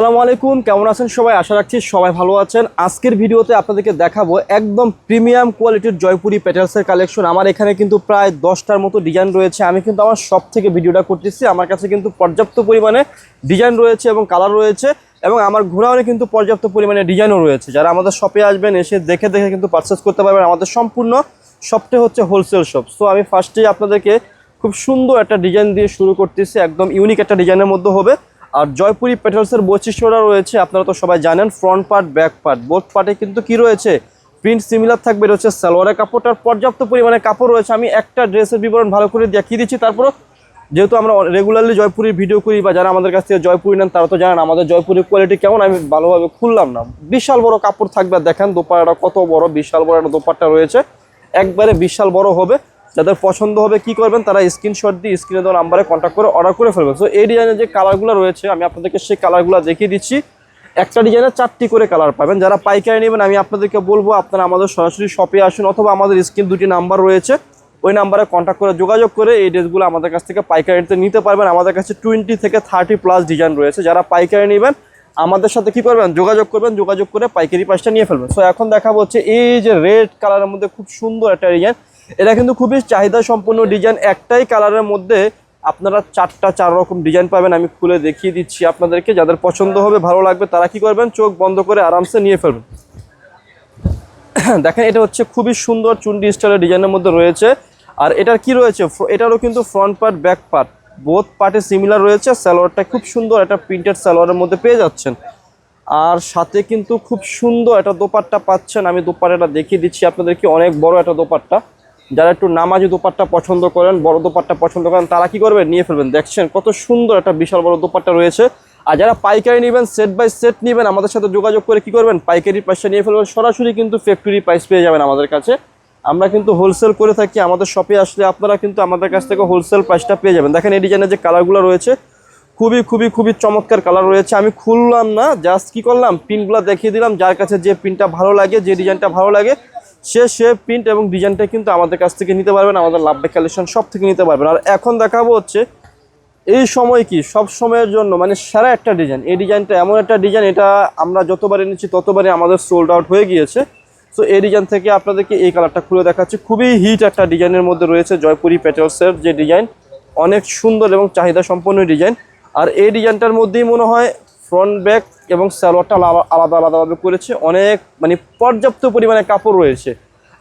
আসসালামু আলাইকুম, কেমন আছেন সবাই? আশা রাখছি সবাই ভালো আছেন। আজকের ভিডিওতে আপনাদেরকে দেখাবো একদম প্রিমিয়াম কোয়ালিটির জয়পুরি পেটেলসের কালেকশন। আমার এখানে কিন্তু প্রায় 10টার মতো ডিজাইন রয়েছে। আমি কিন্তু আমার সব থেকে ভিডিওটা করতেছি। আমার কাছে কিন্তু পর্যাপ্ত পরিমাণে ডিজাইন রয়েছে এবং কালার রয়েছে, এবং আমার ঘোরাওয়ারে কিন্তু পর্যাপ্ত পরিমাণে ডিজাইনও রয়েছে। যারা আমাদের শপে আসবেন এসে দেখে দেখে কিন্তু পারচেস করতে পারবেন। আমাদের সম্পূর্ণ শপটা হচ্ছে হোলসেল শপ। সো আমি ফার্স্টেই আপনাদেরকে খুব সুন্দর একটা ডিজাইন দিয়ে শুরু করতেছি, একদম ইউনিক একটা ডিজাইনের মধ্যে হবে। আর জয়পুরি পেটেলসের বৈশিষ্ট্যটা রয়েছে আপনারা তো সবাই জানেন, front part back part both পার্টে কিন্তু কি রয়েছে, প্রিন্ট সিমিলার থাকবে। এটা হচ্ছে সালোয়ারের কাপড়টার পর্যাপ্ত পরিমাণে কাপড় রয়েছে। আমি একটা ড্রেসের বিবরণ ভালো করে দেখিয়ে দিচ্ছি। তারপরও যেহেতু আমরা রেগুলারলি জয়পুরির ভিডিও করি, বা যারা আমাদের কাছ থেকে জয়পুরি নেন তারা তো জানেন আমাদের জয়পুরির কোয়ালিটি কেমন। আমি ভালোভাবে খুললাম না, বিশাল বড় কাপড় থাকবে। দেখেন দোপাট্টাটা কত বড়, বিশাল বড় একটা দোপাট্টা রয়েছে, একবারে বিশাল বড় হবে। যাদের পছন্দ হবে কি করবেন, তারা স্ক্রিনশট দিয়ে স্ক্রিনে দেওয়া নাম্বারে কন্ট্যাক্ট করে অর্ডার করে ফেলবেন। সো এই ডিজাইনের যে কালারগুলো রয়েছে আমি আপনাদেরকে সেই কালারগুলো দেখিয়ে দিচ্ছি। একটা ডিজাইনে 4টি করে কালার পাবেন। যারা পাইকারি নেবেন আমি আপনাদেরকে বলবো আপনারা আমাদের সরাসরি শপে আসুন, অথবা আমাদের স্ক্রিন 2টি নাম্বার রয়েছে, ওই নাম্বারে কন্ট্যাক্ট করে যোগাযোগ করে এই ড্রেসগুলো আমাদের কাছ থেকে পাইকারিতে নিতে পারবেন। আমাদের কাছে 20 থেকে 30+ ডিজাইন রয়েছে। যারা পাইকারি নেবেন আমাদের সাথে কি করবেন, যোগাযোগ করবেন, যোগাযোগ করে পাইকারি প্রাইসটা নিয়ে ফেলবেন। সো এখন দেখা হচ্ছে এই যে রেড কালারের মধ্যে খুব সুন্দর একটা ডিজাইন। এটা কিন্তু খুবই চাহিদা সম্পন্ন ডিজাইন। একটাই কালারের মধ্যে আপনারা 4 রকম ডিজাইন পাবেন। আমি খুলে দেখিয়ে দিচ্ছি আপনাদেরকে। যাদের পছন্দ হবে, ভালো লাগবে, তারা কি করবেন, চোখ বন্ধ করে আরামসে নিয়ে ফেলবেন। দেখেন এটা হচ্ছে খুবই সুন্দর চুন্ডি স্টাইলের ডিজাইনের মধ্যে রয়েছে। আর এটার কি রয়েছে, এটারও কিন্তু front part back part both পার্টে সিমিলার রয়েছে। সালোয়ারটা খুব সুন্দর একটা প্রিন্টেড সালোয়ারের মধ্যে পেয়ে যাচ্ছেন। আর সাথে কিন্তু খুব সুন্দর একটা দোপাট্টা পাচ্ছেন। আমি দোপাট্টাটা দেখিয়ে দিচ্ছি আপনাদেরকে, অনেক বড় একটা দোপাট্টা। যারা একটু নামাজি দোপাট্টা পছন্দ করেন, বড় দোপাট্টা পছন্দ করেন, তারা কি করবেন, নিয়ে ফেলবেন। দেখছেন কত সুন্দর একটা বিশাল বড় দোপাট্টা রয়েছে। আর যারা পাইকারি নেবেন, সেট বাই সেট নেবেন, আমাদের সাথে যোগাযোগ করে কি করবেন, পাইকারি প্রাইসটা নিয়ে ফেলবেন। সরাসরি কিন্তু ফ্যাক্টরি প্রাইস পেয়ে যাবেন আমাদের কাছে। আমরা কিন্তু হোলসেল করে থাকি। আমাদের শপে আসলে আপনারা কিন্তু আমাদের কাছ থেকে হোলসেল প্রাইসটা পেয়ে যাবেন। দেখেন এই ডিজাইনের যে কালারগুলো রয়েছে খুবই খুবই খুবই চমৎকার কালার রয়েছে। আমি খুললাম না, জাস্ট কি করলাম, প্রিন্টগুলো দেখিয়ে দিলাম। যার কাছে যে প্রিন্টটা ভালো লাগে, যে ডিজাইনটা ভালো লাগে, সে প্রিন্ট এবং ডিজাইনটা কিন্তু আমাদের কাছ থেকে নিতে পারবেন। আমাদের লাভবাই কালেকশন সব থেকে নিতে পারবেন। আর এখন দেখাবো হচ্ছে এই সময় কি সব সময়ের জন্য মানে সেরা একটা ডিজাইন। এই ডিজাইনটা এমন একটা ডিজাইন, এটা আমরা যতবারই নিচ্ছি ততবারই আমাদের সোল্ড আউট হয়ে গিয়েছে। সো এই ডিজাইন থেকে আপনাদেরকে এই কালারটা খুলে দেখাচ্ছি। খুবই হিট একটা ডিজাইনের মধ্যে রয়েছে জয়পুরি পেটেলসের যে ডিজাইন, অনেক সুন্দর এবং চাহিদা সম্পন্ন ডিজাইন। আর এই ডিজাইনটার মধ্যেই মনে হয় ফ্রন্ট ব্যাক এবং সালোয়ারটা আলাদা আলাদাভাবে করেছে। অনেক মানে পর্যাপ্ত পরিমাণে কাপড় রয়েছে।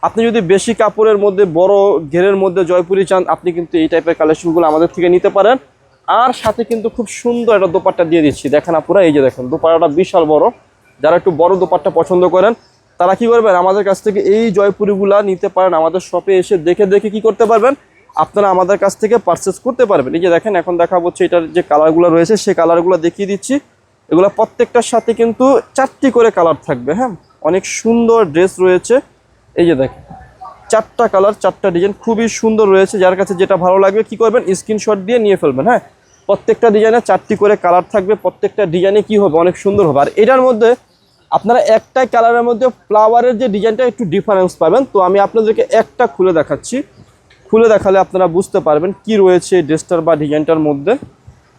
আপনি যদি বেশি কাপড়ের মধ্যে বড় ঘেরের মধ্যে জয়পুরি চান, আপনি কিন্তু এই টাইপের কালেকশনগুলো আমাদের থেকে নিতে পারেন। আর সাথে কিন্তু খুব সুন্দর একটা দোপাট্টা দিয়ে দিচ্ছি। দেখেন আপনারা, এই যে দেখেন দোপাট্টাটা বিশাল বড়। যারা একটু বড় দোপাট্টা পছন্দ করেন তারা কি করবেন, আমাদের কাছ থেকে এই জয়পুরিগুলা নিতে পারেন। আমাদের শপে এসে দেখে দেখে কি করতে পারবেন, আপনারা আমাদের কাছ থেকে পারচেস করতে পারবেন। এই যে দেখেন এখন দেখাবো হচ্ছে এটার যে কালারগুলো রয়েছে সেই কালারগুলো দেখিয়ে দিচ্ছি। এগুলো প্রত্যেকটার সাথে কিন্তু 4টি করে কালার থাকবে। হ্যাঁ, অনেক সুন্দর ড্রেস রয়েছে। এই যে দেখেন 4টা কালার, 4টা ডিজাইন খুবই সুন্দর রয়েছে। যার কাছে যেটা ভালো লাগবে কি করবেন, স্ক্রিনশট দিয়ে নিয়ে ফেলবেন। হ্যাঁ, প্রত্যেকটা ডিজাইনে 4টি করে কালার থাকবে। প্রত্যেকটা ডিজাইনে কি হবে, অনেক সুন্দর হবে। আর এটার মধ্যে আপনারা একটাই কালারের মধ্যে ফ্লাওয়ারের যে ডিজাইনটা একটু ডিফারেন্স পাবেন। তো আমি আপনাদেরকে একটা খুলে দেখাচ্ছি। খুলে দেখালে আপনারা বুঝতে পারবেন কি রয়েছে ড্রেসটার বা ডিজাইনটার মধ্যে।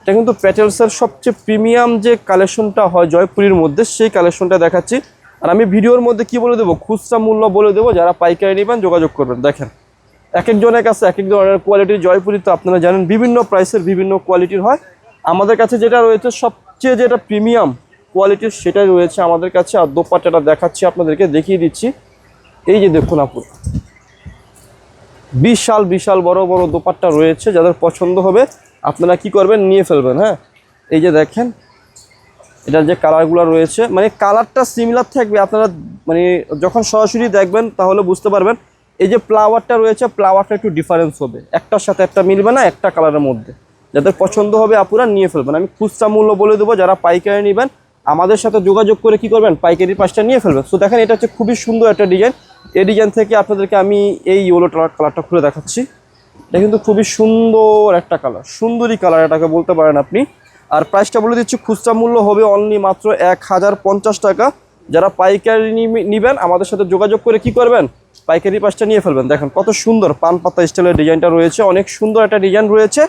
এটা কিন্তু পেটেলসের সবচেয়ে প্রিমিয়াম যে কালেকশনটা হয় জয়পুরির মধ্যে, সেই কালেকশনটা দেখাচ্ছি। আর আমি ভিডিওর মধ্যে কি বলে দেবো, খুচরা মূল্য বলে দেবো। যারা পাইকারি নেবেন যোগাযোগ করবেন। দেখেন এক একজনের কাছে এক এক ধরনের কোয়ালিটির জয়পুরি, তো আপনারা জানেন বিভিন্ন প্রাইসের বিভিন্ন কোয়ালিটির হয়। আমাদের কাছে যেটা রয়েছে সবচেয়ে যেটা প্রিমিয়াম কোয়ালিটির সেটাই রয়েছে আমাদের কাছে। আর দোপাট্টাটা দেখাচ্ছি আপনাদেরকে, দেখিয়ে দিচ্ছি। এই যে দেখুন আপু, বিশাল বিশাল বড় বড় দোপাট্টা রয়েছে। যাদের পছন্দ হবে আপনারা কি করবেন, নিয়ে ফেলবেন। হ্যাঁ, এই যে দেখেন এটার যে কালারগুলো রয়েছে, মানে কালারটা সিমিলার থাকবে। আপনারা মানে যখন সরাসরি দেখবেন তাহলে বুঝতে পারবেন। এই যে ফ্লাওয়ারটা রয়েছে, ফ্লাওয়ারটা একটু ডিফারেন্স হবে, একটার সাথে একটা মিলবে না, একটা কালারের মধ্যে। যাদের পছন্দ হবে আপনারা নিয়ে ফেলবেন। আমি খুচরা মূল্য বলে দেবো। যারা পাইকারি নেবেন আমাদের সাথে যোগাযোগ করে কি করবেন, পাইকারি প্রাইসটা নিয়ে ফেলবেন। তো দেখেন এটা হচ্ছে খুবই সুন্দর একটা ডিজাইন। এই ডিজাইন থেকে আপনাদেরকে আমি এই ইয়েলো কালারটা খুলে দেখাচ্ছি। এটা কিন্তু খুবই সুন্দর একটা কালার, সুন্দরী কালার এটাকে বলতে পারেন আপনি। আর প্রাইসটা বলে দিচ্ছি, খুচরা মূল্য হবে অনলি মাত্র 1050 টাকা। যারা পাইকারি নেবেন আমাদের সাথে যোগাযোগ করে কি করবেন, পাইকারি প্রাইসটা নিয়ে ফেলবেন। দেখেন কত সুন্দর পান পাতা স্টাইলের ডিজাইনটা রয়েছে, অনেক সুন্দর একটা ডিজাইন রয়েছে।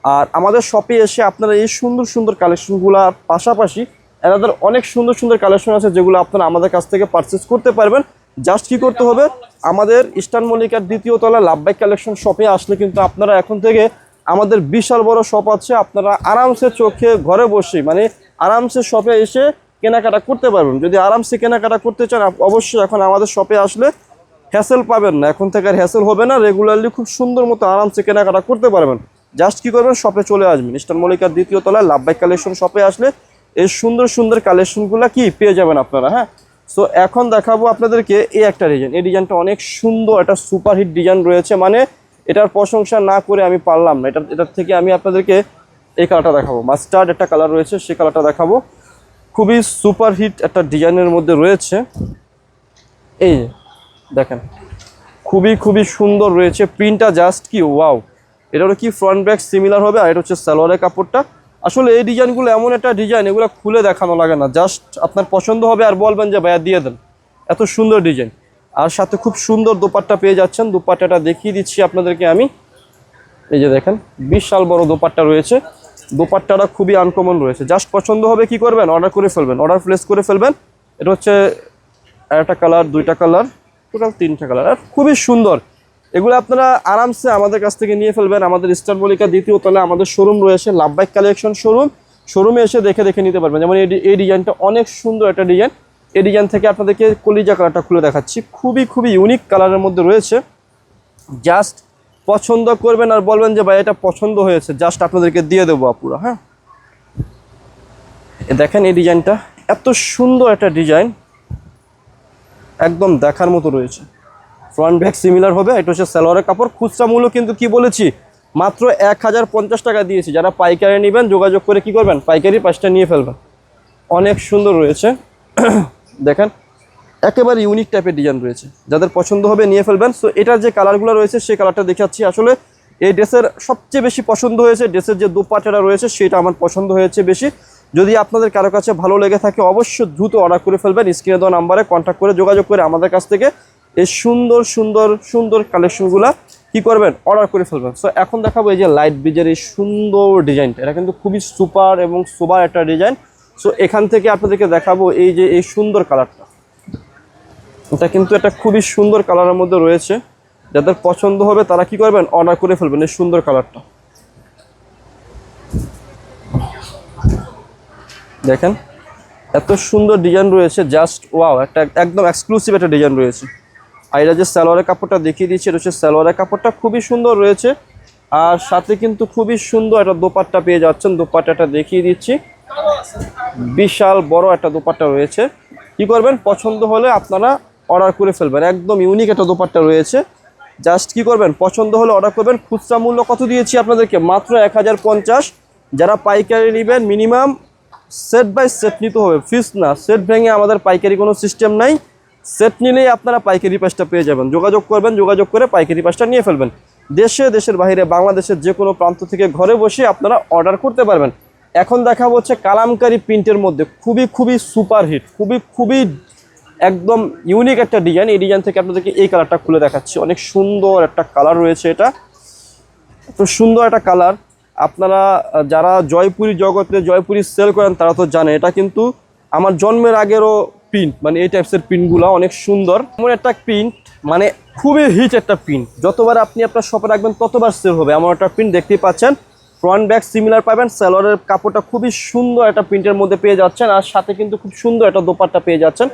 আর আমাদের শপে এসে আপনারা এই সুন্দর সুন্দর কালেকশনগুলোর পাশাপাশি এনাদের অনেক সুন্দর সুন্দর কালেকশন আছে যেগুলো আপনারা আমাদের কাছ থেকে পারচেস করতে পারবেন। জাস্ট কি করতে হবে, আমাদের ইস্টার্ন মল্লিকার দ্বিতীয় তলা লাভবাই কালেকশন শপে আসলে কিন্তু আপনারা এখন থেকে আমাদের বিশাল বড় শপ আছে, আপনারা আরামসে চোখে ঘরে বসে মানে আরামসে শপে এসে কেনাকাটা করতে পারবেন। যদি আরামসে কেনাকাটা করতে চান অবশ্যই এখন আমাদের শপে আসলে হ্যাসেল পাবেন না, এখন থেকে আর হ্যাসেল হবে না, রেগুলারলি খুব সুন্দর মতো আরামসে কেনাকাটা করতে পারবেন। জাস্ট কি করবেন, শপে চলে আসবেন, ইস্টার্ন মল্লিকার দ্বিতীয় তলায় লাভবাই কালেকশন শপে আসলে এই সুন্দর সুন্দর কালেকশনগুলো কি পেয়ে যাবেন আপনারা। হ্যাঁ, সো এখন দেখাবো আপনাদেরকে এই একটা ডিজাইন। এই ডিজাইনটা অনেক সুন্দর, একটা সুপারহিট ডিজাইন রয়েছে, মানে এটার প্রশংসা না করে আমি পারলাম না। এটার থেকে আমি আপনাদেরকে এই কালারটা দেখাবো, মাস্টার্ড একটা কালার রয়েছে, সেই কালারটা দেখাবো। খুবই সুপারহিট একটা ডিজাইনের মধ্যে রয়েছে, এই দেখেন খুবই খুবই সুন্দর রয়েছে প্রিন্টটা, জাস্ট কি ওয়াও। এটা হলো কি ফ্রন্ট ব্যাক সিমিলার হবে, আর এটা হচ্ছে সালোয়ারের কাপড়টা। আসলে এই ডিজাইনগুলো এমন একটা ডিজাইন, এগুলো খুলে দেখানো লাগে না, জাস্ট আপনার পছন্দ হবে আর বলবেন যে ভাইয়া দিয়ে দেন, এত সুন্দর ডিজাইন। আর সাথে খুব সুন্দর দোপাট্টা পেয়ে যাচ্ছেন। দোপাট্টাটা দেখিয়ে দিচ্ছি আপনাদেরকে আমি, এই যে দেখেন বিশাল বড় দোপাট্টা রয়েছে। দোপাট্টাটা খুবই আনকমন রয়েছে, জাস্ট পছন্দ হবে কি করবেন, অর্ডার করে ফেলবেন, অর্ডার প্লেস করে ফেলবেন। এটা হচ্ছে একটা কালার, দুইটা কালার, টোটাল তিনটা কালার, আর খুবই সুন্দর। এগুলো আপনারা আরামসে আমাদের কাছ থেকে নিয়ে ফেলবেন। আমাদের ইস্টার্ন মল্লিকা দ্বিতীয় তলায় আমাদের শোরুম রয়েছে, লাভবাই কালেকশন শোরুম। শোরুমে এসে দেখে দেখে নিতে পারবেন। যেমন এই ডিজাইনটা অনেক সুন্দর একটা ডিজাইন। এই ডিজাইন থেকে আপনাদেরকে কলিজা কালারটা খুলে দেখাচ্ছি, খুবই খুবই ইউনিক কালারের মধ্যে রয়েছে। জাস্ট পছন্দ করবেন আর বলবেন যে ভাই এটা পছন্দ হয়েছে, জাস্ট আপনাদেরকে দিয়ে দেবো পুরো। হ্যাঁ, দেখেন এই ডিজাইনটা এত সুন্দর একটা ডিজাইন, একদম দেখার মতো রয়েছে। ফ্রন্ট ব্যাক সিমিলার হবে। এটা হচ্ছে সালোয়ারের কাপড়। খুচরা মূল্য কিন্তু কি বলেছি, মাত্র 1050 টাকা দিয়েছি। যারা পাইকারি নেবেন যোগাযোগ করে কি করবেন, পাইকারি পাঁচটা নিয়ে ফেলবেন। অনেক সুন্দর রয়েছে দেখেন, একেবারে ইউনিক টাইপের ডিজাইন রয়েছে, যাদের পছন্দ হবে নিয়ে ফেলবেন। সো এটার যে কালারগুলো রয়েছে সেই কালারটা দেখাচ্ছি। আসলে এই ড্রেসের সবচেয়ে বেশি পছন্দ হয়েছে ড্রেসের যে দোপাট্টাটা রয়েছে সেটা আমার পছন্দ হয়েছে বেশি। যদি আপনাদের কারো কাছে ভালো লেগে থাকে অবশ্যই দ্রুত অর্ডার করে ফেলবেন। স্ক্রিনে দেওয়া নাম্বারে কন্ট্যাক্ট করে যোগাযোগ করে আমাদের কাছ থেকে এই সুন্দর সুন্দর সুন্দর কালেকশনগুলো কি করবেন, অর্ডার করে ফেলবেন। সো এখন দেখাবো এই যে লাইট ব্রিজের এই সুন্দর ডিজাইনটা, এটা কিন্তু খুবই সুপার এবং সোবার একটা ডিজাইন। সো এখান থেকে আপনাদেরকে দেখাবো এই যে এই সুন্দর কালারটা, এটা কিন্তু একটা খুবই সুন্দর কালারের মধ্যে রয়েছে। যাদের পছন্দ হবে তারা কি করবেন, অর্ডার করে ফেলবেন এই সুন্দর কালারটা। দেখেন এত সুন্দর ডিজাইন রয়েছে, জাস্ট ওয়াও, একটা একদম এক্সক্লুসিভ একটা ডিজাইন রয়েছে। আর এটা যে সালোয়ারের কাপড়টা দেখিয়ে দিচ্ছি, এটা হচ্ছে সালোয়ারের কাপড়টা খুবই সুন্দর রয়েছে। আর সাথে কিন্তু খুবই সুন্দর একটা দোপাট্টা পেয়ে যাচ্ছেন। দোপাট্টাটা দেখিয়ে দিচ্ছি, বিশাল বড় একটা দোপাট্টা রয়েছে। কি করবেন, পছন্দ হলে আপনারা অর্ডার করে ফেলবেন। একদম ইউনিক একটা দোপাট্টা রয়েছে, জাস্ট কি করবেন, পছন্দ হলে অর্ডার করবেন। খুচরা মূল্য কত দিয়েছি আপনাদেরকে, মাত্র 1050। যারা পাইকারি নেবেন মিনিমাম সেট বাই সেট নিতে হবে, ফিস না। সেট ভেঙে আমাদের পাইকারি কোনো সিস্টেম নাই, সেট নিলেই আপনারা পাইকারি পাঁচটা পেয়ে যাবেন। যোগাযোগ করবেন, যোগাযোগ করে পাইকারি পাঁচটা নিয়ে ফেলবেন। দেশের বাইরে বাংলাদেশের যে কোনো প্রান্ত থেকে ঘরে বসে আপনারা অর্ডার করতে পারবেন। এখন দেখা হচ্ছে কালামকারী প্রিন্টের মধ্যে খুবই খুবই সুপারহিট, খুবই খুবই একদম ইউনিক একটা ডিজাইন। এই ডিজাইন থেকে আপনাদেরকে এই কালারটা খুলে দেখাচ্ছি, অনেক সুন্দর একটা কালার রয়েছে। এটা এত সুন্দর একটা কালার, আপনারা যারা জয়পুরি জগতে জয়পুরি সেল করেন তারা তো জানে এটা কিন্তু আমার জন্মের আগেরও প্রিন্ট, মানে এই টাইপসের প্রিন্টগুলো অনেক সুন্দর। এমন একটা প্রিন্ট, মানে খুবই হিট একটা প্রিন্ট, যতবার আপনি আপনার শপে রাখবেন ততবার সেল হবে এমন একটা প্রিন্ট। দেখতেই পাচ্ছেন ফ্রন্ট ব্যাক সিমিলার পাবেন। সালোয়ারের কাপড়টা খুবই সুন্দর একটা প্রিন্টের মধ্যে পেয়ে যাচ্ছেন, আর সাথে কিন্তু খুব সুন্দর একটা দোপাট্টা পেয়ে যাচ্ছেন।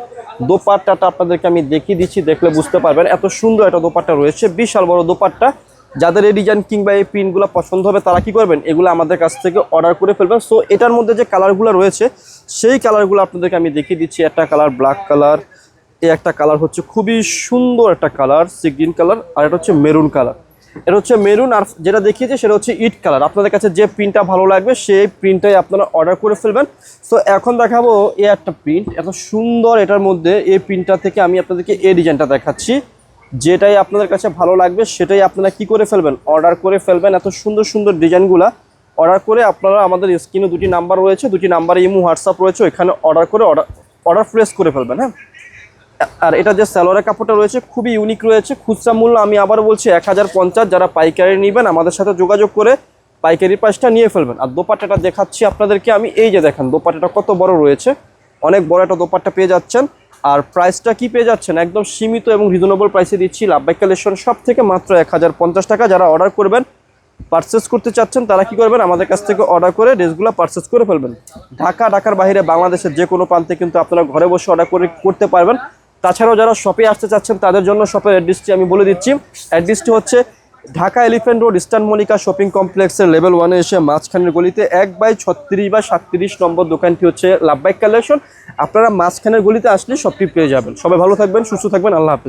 দোপাট্টাটা আপনাদেরকে আমি দেখিয়ে দিচ্ছি, দেখলে বুঝতে পারবেন এত সুন্দর একটা দোপাট্টা রয়েছে, বিশাল বড় দোপাট্টা। যাদের এই ডিজাইন কিংবা এই প্রিন্টগুলো পছন্দ হবে তারা কি করবেন, এগুলো আমাদের কাছ থেকে অর্ডার করে ফেলবেন। সো এটার মধ্যে যে কালারগুলো রয়েছে সেই কালারগুলো আপনাদেরকে আমি দেখিয়ে দিচ্ছি। একটা কালার ব্ল্যাক কালার, এই একটা কালার হচ্ছে খুবই সুন্দর একটা কালার সি গ্রিন কালার, আর এটা হচ্ছে মেরুন কালার। এটা হচ্ছে মেরুন, আর যেটা দেখিয়েছে সেটা হচ্ছে ইট কালার। আপনাদের কাছে যে প্রিন্টটা ভালো লাগবে সেই প্রিন্টটাই আপনারা অর্ডার করে ফেলবেন। সো এখন দেখাবো এই একটা প্রিন্ট, এত সুন্দর। এটার মধ্যে এই প্রিন্টটা থেকে আমি আপনাদেরকে এই ডিজাইনটা দেখাচ্ছি, যেটাই আপনাদের কাছে ভালো লাগবে সেটাই আপনারা কি করে ফেলবেন, অর্ডার করে ফেলবেন। এত সুন্দর সুন্দর ডিজাইনগুলো অর্ডার করে আপনারা আমাদের স্ক্রিনে দুটি নাম্বার রয়েছে, দুটি নাম্বারে ইমো হোয়াটসঅ্যাপ রয়েছে, ওইখানে অর্ডার করে অর্ডার প্লেস করে ফেলবেন। হ্যাঁ, আর এটা যে সালোয়ারের কাপড়টা রয়েছে খুবই ইউনিক রয়েছে। খুচরা মূল্য আমি আবার বলছি 1050। যারা পাইকারি নেবেন আমাদের সাথে যোগাযোগ করে পাইকারি প্রাইসটা নিয়ে ফেলবেন। আর দোপাট্টাটা দেখাচ্ছি আপনাদেরকে আমি, এই যে দেখেন দোপাট্টাটা কত বড় রয়েছে, অনেক বড় একটা দোপাট্টা পেয়ে যাচ্ছেন। আর প্রাইসটা কি পেয়ে যাচ্ছেন, একদম সীমিত এবং রিজনেবল প্রাইসে দিচ্ছি লাভবাই কালেকশন সব থেকে, মাত্র 1050 টাকা। যারা অর্ডার করবেন, পারচেস করতে চাচ্ছেন, তারা কি করবেন, আমাদের কাছ থেকে অর্ডার করে ড্রেসগুলো পারচেস করে ফেলবেন। ঢাকার বাইরে বাংলাদেশের যে কোনো প্রান্তে কিন্তু আপনারা ঘরে বসে অর্ডার করতে পারবেন। তাছাড়াও যারা শপে আসতে চাচ্ছেন তাদের জন্য শপের অ্যাড্রেসটি আমি বলে দিচ্ছি। অ্যাড্রেসটি হচ্ছে Dhaka elephant road, eastern Mallika shopping কমপ্লেক্সের লেভেল 1-এ এসে মাঝখানের গলিতে 1/36 বা 37 নম্বর দোকানটি হচ্ছে লাভবাই কালেকশন। আপনারা মাঝখানের গলিতে আসলে সবটি পেয়ে যাবেন। সবাই ভালো থাকবেন, সুস্থ থাকবেন, আল্লাহ হাফেজ।